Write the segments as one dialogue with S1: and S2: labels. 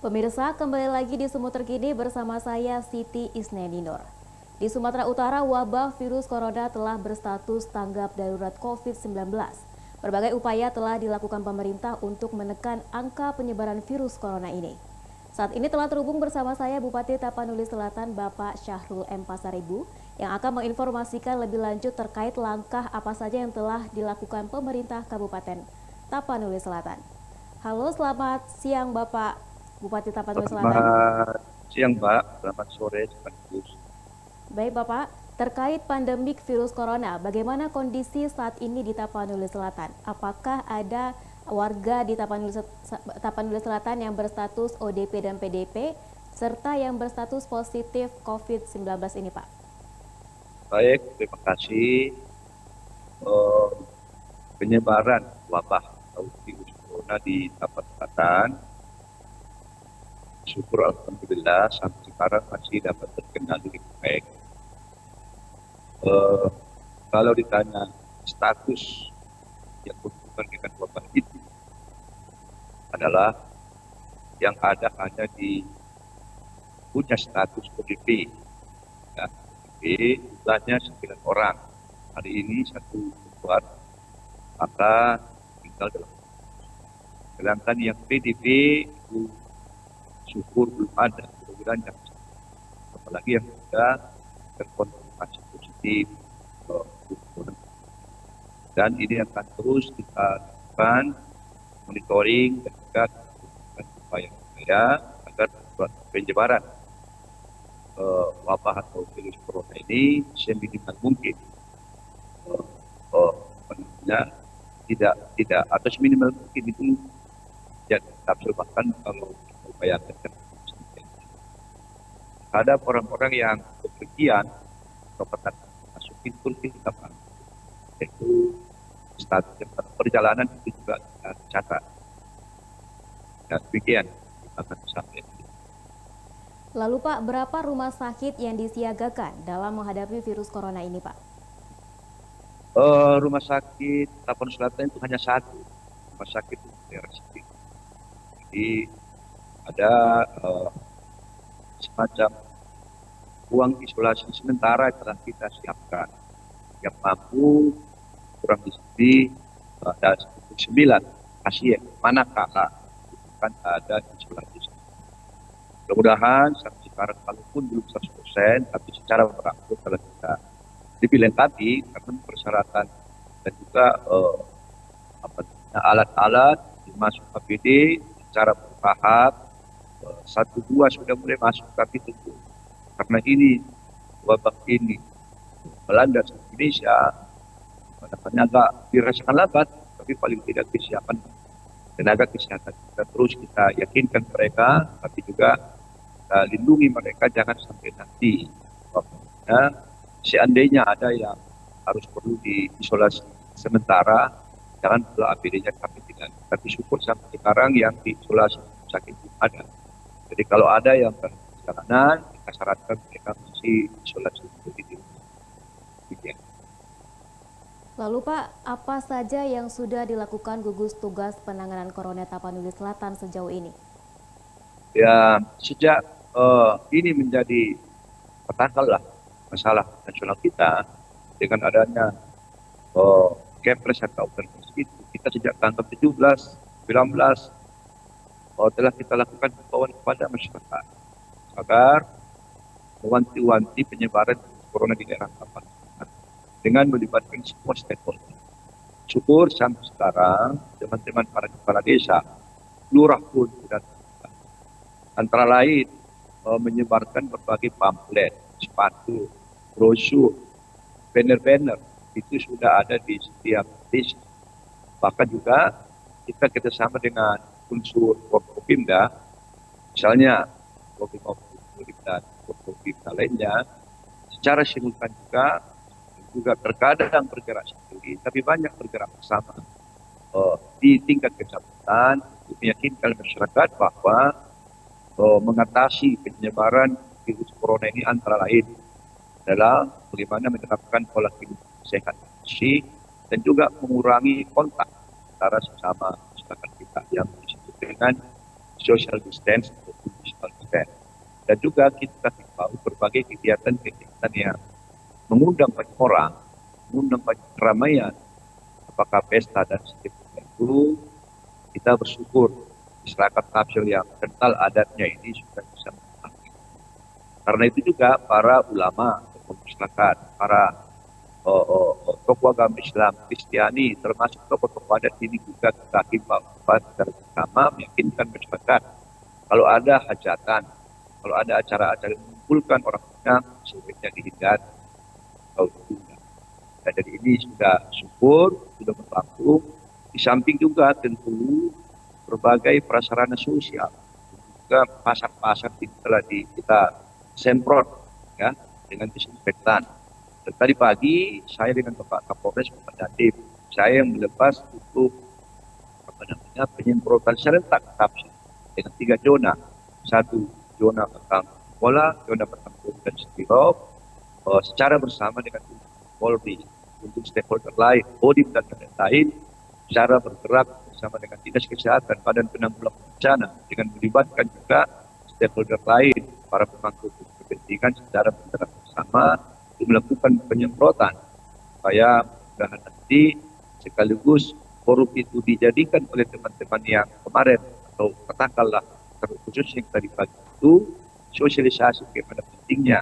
S1: Pemirsa, kembali lagi di Sumut Terkini bersama saya Siti Isnendinor. Di Sumatera Utara, wabah virus corona telah berstatus tanggap darurat COVID-19. Berbagai upaya telah dilakukan pemerintah untuk menekan angka penyebaran virus corona ini. Saat ini telah terhubung bersama saya Bupati Tapanuli Selatan Bapak Syahrul M. Pasaribu yang akan menginformasikan lebih lanjut terkait langkah apa saja yang telah dilakukan pemerintah Kabupaten Tapanuli Selatan. Halo, selamat siang Bapak Bupati Tapanuli Selatan.
S2: Selamat siang, Mbak. Selamat sore, sekaligus.
S1: Baik Bapak, terkait pandemik virus corona, bagaimana kondisi saat ini di Tapanuli Selatan? Apakah ada warga di Tapanuli Selatan yang berstatus ODP dan PDP, serta yang berstatus positif COVID-19 ini Pak?
S2: Baik, terima kasih. Eh, Penyebaran wabah atau virus corona di Tapan Selatan, syukur alhamdulillah sampai sekarang masih dapat terkendali dengan baik. Eh, Kalau ditanya status yang berhubungan dengan wabah itu adalah yang ada hanya di punya status ODP. Ya, ODP jumlahnya 9 orang. Hari ini satu keluar, maka tinggal dalam. Sedangkan yang PDP itu syukur belum ada, mudah-mudahan jangan sampai. Apalagi yang sudah terkonfirmasi positif. Dan ini akan terus kita lakukan monitoring dan juga upaya-upaya agar penyebaran wabah atau virus corona ini seminimal mungkin. Tidak atau seminimal mungkin itu tidak kita bahkan kalau kita upayakan ada orang-orang yang bepergian atau masukin Turki kita itu status perjalanan itu juga kita catat. Dan demikian akan sampai.
S1: Lalu Pak, berapa rumah sakit yang disiagakan dalam menghadapi virus corona ini Pak?
S2: Rumah sakit Tapanuli Selatan itu hanya satu rumah sakit di daerah sini. Jadi ada semacam ruang isolasi sementara yang telah kita siapkan yang mampu kurang lebih ada 9 pasien manakala bukan ada isolasi. Mudah-mudahan sampai sekarang kalaupun belum 100%, tapi secara berangsur kalau kita lebih lengkapi karena persyaratan dan juga alat-alat masuk APD secara bertahap. 1-2 sudah mulai masuk, tapi tentu karena ini wabah ini melanda Indonesia, makanya agak dirasakan lambat, tapi paling tidak kesiapan tenaga kesehatan kita terus kita yakinkan mereka, tapi juga lindungi mereka jangan sampai nanti seandainya ada yang harus perlu diisolasi sementara, jangan pula APD-nya kami tidak. Tapi syukur sampai sekarang yang diisolasi sakit belum ada. Jadi kalau ada yang perjalanan, kita syaratkan mereka masih isolasi di rumah.
S1: Lalu Pak, apa saja yang sudah dilakukan gugus tugas penanganan Corona Tapanuli Selatan sejauh ini?
S2: Ya, sejak ini menjadi petaka masalah nasional kita dengan adanya Kepres atau Perpres itu, kita sejak tanggal 17, 19 telah kita lakukan himbauan kepada masyarakat agar mewanti-wanti penyebaran corona di daerah Tapanuli dengan melibatkan semua stakeholder. Syukur sampai sekarang teman-teman para kepala desa, lurah pun sudah antara lain menyebarkan berbagai pamflet, sepatu, brosur, banner-banner itu sudah ada di setiap desa. Bahkan juga kita kerjasama dengan unsur Forkopimda, misalnya Forkopimda dan Forkopimda lainnya, secara simultan juga terkadang bergerak sendiri, tapi banyak bergerak bersama di tingkat kecamatan untuk meyakinkan masyarakat bahwa mengatasi penyebaran virus corona ini antara lain adalah bagaimana menerapkan pola hidup sehat bersih dan juga mengurangi kontak antara sesama masyarakat kita yang disebut dengan social distance 50%. Dan juga kita himbau berbagai kegiatan-kegiatan yang mengundang banyak orang, mengundang banyak keramaian, apakah pesta dan seterusnya itu, kita bersyukur masyarakat Tapsel yang kental adatnya ini sudah bisa memahami. Karena itu juga para ulama, tokoh masyarakat, para tokoh agama Islam, Kristiani, termasuk tokoh-tokoh adat ini juga kita himbau secara bersama meyakinkan masyarakat kalau ada hajatan, kalau ada acara-acara yang mengumpulkan orang banyak, sebaiknya dihindari atau ditunda. Dan dari ini sudah syukur, sudah berlangsung. Di samping juga tentu berbagai prasarana sosial, juga pasar-pasar telah kita semprot ya dengan disinfektan. Dan tadi pagi saya dengan Bapak Kapolres Bapak Dandim, saya yang melepas untuk penyemprotan serentak Tapsel dengan 3 zona, 1 zona petang bola, zona petang dan Sepirop, secara bersama dengan Polri untuk stakeholder lain, Kodim dan lain-lain, secara bergerak bersama dengan Dinas Kesehatan, Badan Penanggulangan Bencana, dengan melibatkan juga stakeholder lain, para pemangku kepentingan secara bergerak bersama untuk melakukan penyemprotan supaya mudah-mudahan nanti sekaligus forum itu dijadikan oleh teman-teman yang kemarin atau katakanlah terkhusus yang tadi pagi itu sosialisasi bagaimana pentingnya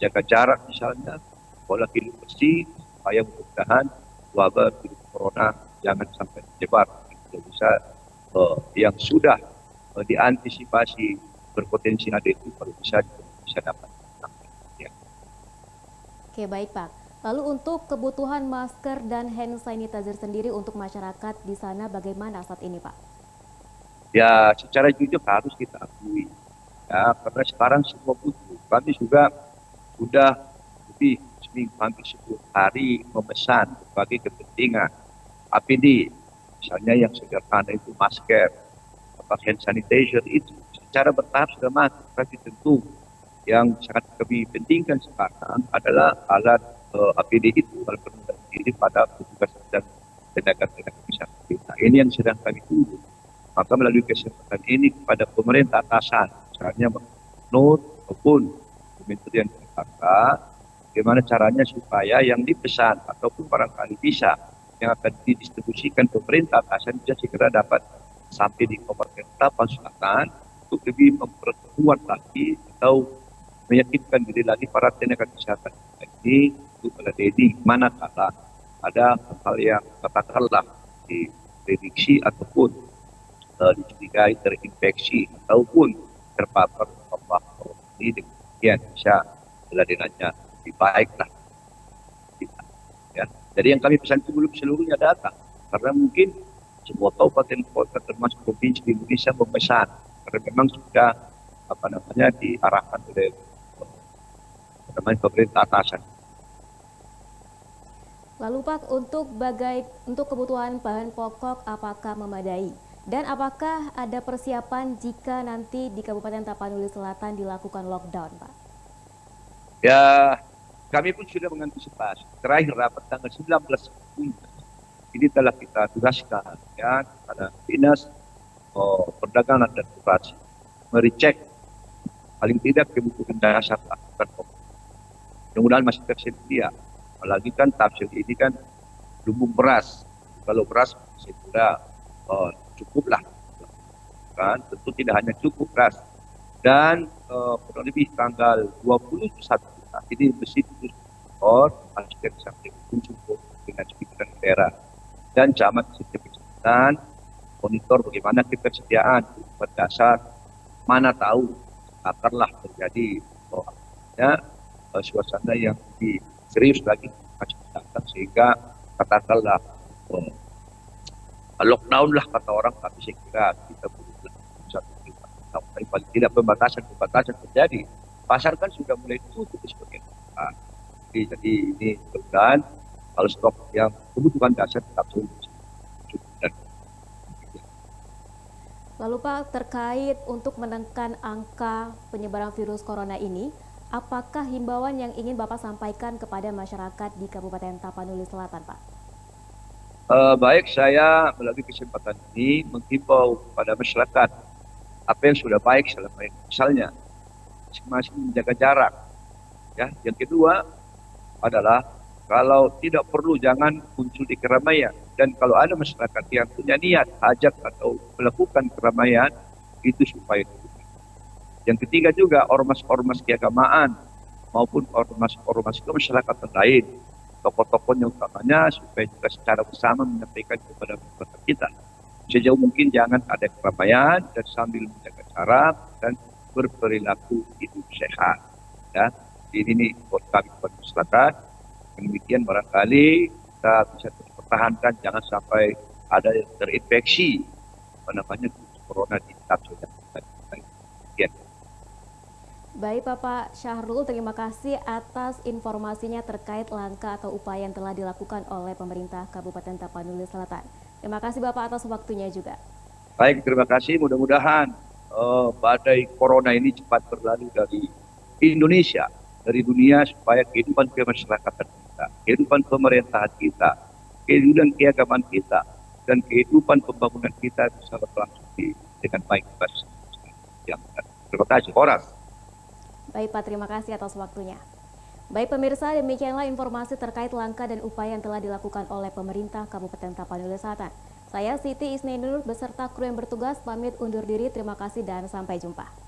S2: jaga jarak misalnya, pola hidup bersih supaya mudah-mudahan wabah virus corona jangan sampai menyebar. Itu bisa yang sudah diantisipasi berpotensi ada itu kalau bisa dapat. Ya.
S1: Oke, baik Pak. Lalu untuk kebutuhan masker dan hand sanitizer sendiri untuk masyarakat di sana bagaimana saat ini Pak?
S2: Ya, secara jujur harus kita akui. Ya, karena sekarang semua butuh. Kami juga sudah lebih seminggu hampir 10 hari memesan berbagai kepentingan. APD, misalnya yang sederhana itu masker, hand sanitizer itu secara bertahap sudah masuk. Tapi tentu yang sangat kami pentingkan sekarang adalah alat APD itu kalau perlu diri pada petugas dan tenaga-tenaga kesehatan kita. Ini yang sedang kami tunggu. Maka melalui kesempatan ini kepada pemerintah atasan, misalnya Gubernur maupun Kementerian Kesehatan, bagaimana caranya supaya yang dipesan ataupun barangkali bisa yang akan didistribusikan pemerintah atasan bisa segera dapat sampai di Kabupaten Tapal Selatan untuk lebih memperkuat lagi atau meyakinkan diri lagi para tenaga kesehatan ini untuk meladeni manakala ada hal yang katakanlah diprediksi ataupun dicurigai terinfeksi ataupun terpapar wabah ini demikian bisa meladenanya lebih baik lah. Ya. Jadi yang kami pesan itu belum seluruhnya datang karena mungkin semua kabupaten kota termasuk provinsi di Indonesia memesan karena memang sudah diarahkan oleh pemerintah atasan.
S1: Lalu Pak, untuk kebutuhan bahan pokok apakah memadai? Dan apakah ada persiapan jika nanti di Kabupaten Tapanuli Selatan dilakukan lockdown, Pak?
S2: Ya, kami pun sudah mengantisipasi. Terakhir rapat tanggal 19 ini telah kita tugaskan ya pada Dinas Perdagangan dan Koperasi merecek paling tidak kebutuhan dasar lakukan pokok. Mudah-mudahan masih tersedia. Apalagi kan Tapsel ini kan lumbung beras. Kalau beras saya kira cukuplah. Kan tentu tidak hanya cukup beras. Dan kurang lebih tanggal 21 ini mesti masker sampai cukup dengan pimpinan daerah dan camat setiap kecamatan monitor bagaimana ketersediaan kebutuhan dasar, mana tahu akanlah terjadi suasana yang lebih serius lagi datang sehingga katakanlah lockdown lah kata orang, tapi saya kira kita perlu tapi paling tidak pembatasan terjadi. Pasar kan sudah mulai tutup sebagian. Jadi ini mudah-mudahan kalau stok yang kebutuhan dasar tetap cukup.
S1: Lalu Pak, terkait untuk menekan angka penyebaran virus corona ini, apakah himbauan yang ingin Bapak sampaikan kepada masyarakat di Kabupaten Tapanuli Selatan, Pak?
S2: Baik, saya melalui kesempatan ini menghimbau kepada masyarakat apa yang sudah baik selama ini. Misalnya, masing-masing menjaga jarak. Ya, yang kedua adalah kalau tidak perlu jangan muncul di keramaian. Dan kalau ada masyarakat yang punya niat, hajat atau melakukan keramaian, itu supaya ditutup. Yang ketiga juga ormas-ormas keagamaan maupun ormas-ormas kemasyarakatan lain, tokoh-tokohnya utamanya, supaya juga secara bersama menyampaikan kepada masyarakat kita. Sejauh mungkin jangan ada keramaian dan sambil menjaga jarak dan berperilaku hidup sehat. Ya, ini buat kami buat masyarakat. Demikian barangkali kita bisa pertahankan, jangan sampai ada yang terinfeksi corona di tahun yang
S1: Baik Bapak Syahrul, terima kasih atas informasinya terkait langkah atau upaya yang telah dilakukan oleh pemerintah Kabupaten Tapanuli Selatan. Terima kasih Bapak atas waktunya juga.
S2: Baik, terima kasih. Mudah-mudahan badai corona ini cepat berlalu dari Indonesia, dari dunia, supaya kehidupan kemasyarakatan kita, kehidupan pemerintahan kita, kehidupan keagamaan kita, dan kehidupan pembangunan kita bisa berlangsung dengan baik. Terima kasih. Orang.
S1: Baik Pak, terima kasih atas waktunya. Baik pemirsa, demikianlah informasi terkait langkah dan upaya yang telah dilakukan oleh pemerintah Kabupaten Tapanuli Selatan. Saya Siti Isnenur beserta kru yang bertugas pamit undur diri. Terima kasih dan sampai jumpa.